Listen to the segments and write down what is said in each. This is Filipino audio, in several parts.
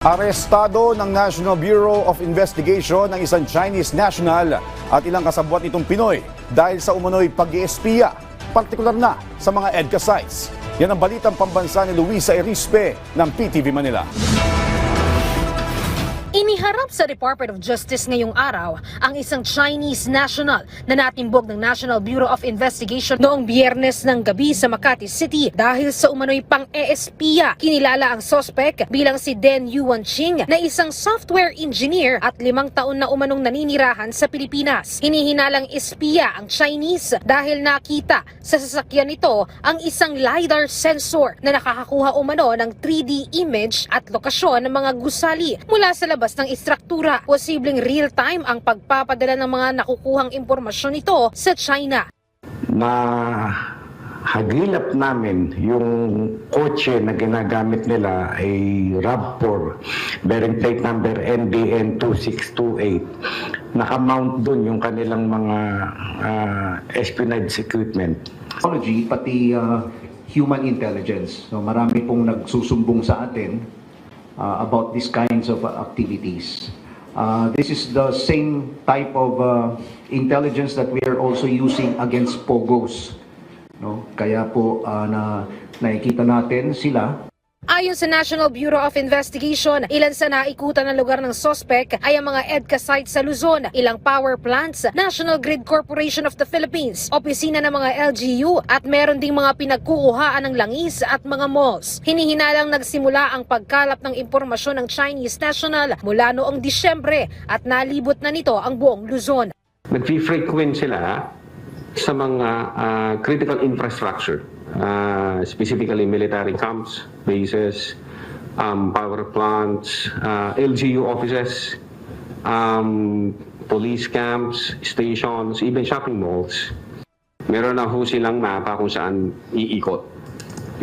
Arestado ng National Bureau of Investigation ang isang Chinese national at ilang kasabwat nitong Pinoy dahil sa umano'y pag-iespiya, partikular na sa mga EDCA sites. Yan ang balitang pambansa ni Luisa Erispe ng PTV Manila. Iniharap sa Department of Justice ngayong araw ang isang Chinese national na natimbog ng National Bureau of Investigation noong Biyernes ng gabi sa Makati City dahil sa umano'y pang-espiya. Kinilala ang sospek bilang si Deng Yuanqing na isang software engineer at 5 taon na umanong naninirahan sa Pilipinas. Hinihinalang espiya ang Chinese dahil nakita sa sasakyan nito ang isang LiDAR sensor na nakakakuha umano ng 3D image at lokasyon ng mga gusali mula sa labas ng istruktura. Posibleng real-time ang pagpapadala ng mga nakukuhang impormasyon nito sa China. Hagilap namin yung kotse na ginagamit nila ay RAV4 bearing plate number NBN 2628. Nakamount doon yung kanilang mga espionage equipment. Technology, pati human intelligence. So marami pong nagsusumbong sa atin about these kinds of activities. This is the same type of intelligence that we are also using against POGOs. No? Kaya po nakikita natin sila. Ayon sa National Bureau of Investigation, ilan sa naikutan ng lugar ng sospek ay ang mga EDCA sites sa Luzon, ilang power plants, National Grid Corporation of the Philippines, opisina ng mga LGU at meron ding mga pinagkukuhaan ng langis at mga malls. Hinihinalang nagsimula ang pagkalap ng impormasyon ng Chinese national mula noong Disyembre at nalibot na nito ang buong Luzon. Nag-frequent sila sa mga critical infrastructure. Specifically military camps, bases, power plants, LGU offices, police camps, stations, even shopping malls. Meron na ho silang mapa kung saan iikot.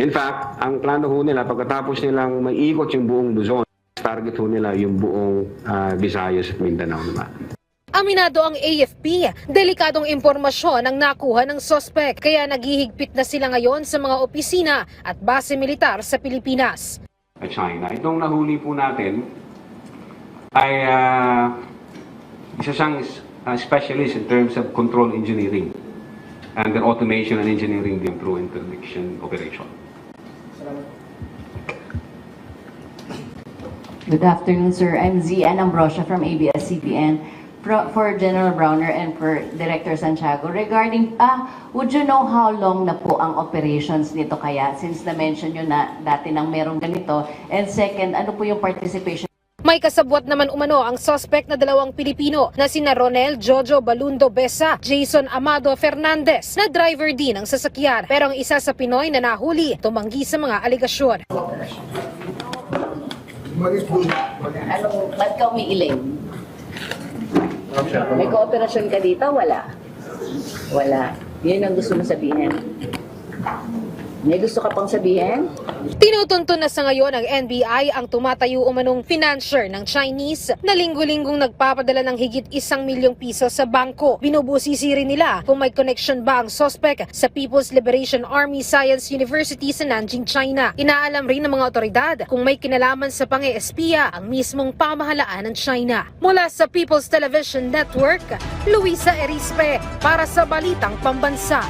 In fact, ang plano ho nila pagkatapos nilang maiikot yung buong Luzon, target ho nila yung buong Visayas at Mindanao naman. Aminado ang AFP, delikadong impormasyon ang nakuha ng sospek kaya naghihigpit na sila ngayon sa mga opisina at base militar sa Pilipinas. China. Itong nahuli po natin ay isa siyang specialist in terms of control engineering and then automation and engineering din through interdiction operation. Good afternoon, sir. I'm Zian Ambrosio from ABS-CBN. For General Browner and for Director Santiago, regarding, would you know how long na po ang operations nito kaya? Since na-mention nyo na dati nang merong ganito. And second, ano po yung participation? May kasabwat naman umano ang suspect na 2 Pilipino na sina Ronel Jojo Balundo Besa, Jason Amado Fernandez na driver din ng sasakyan. Pero ang isa sa Pinoy na nahuli, tumanggi sa mga aligasyon. Ba't ka umiiling? May kooperasyon ka dito? Wala. Wala. Yun ang gusto mo sabihin. May gusto ka pang sabihin? Tinutuntun na sa ngayon ng NBI ang tumatayo umanong financier ng Chinese na linggo-linggong nagpapadala ng higit 1 milyong piso sa bangko. Binubusisi rin nila kung may connection ba ang suspect sa People's Liberation Army Science University sa Nanjing, China. Inaalam rin ng mga otoridad kung may kinalaman sa pang-espiya ang mismong pamahalaan ng China. Mula sa People's Television Network, Luisa Erispe para sa Balitang Pambansa.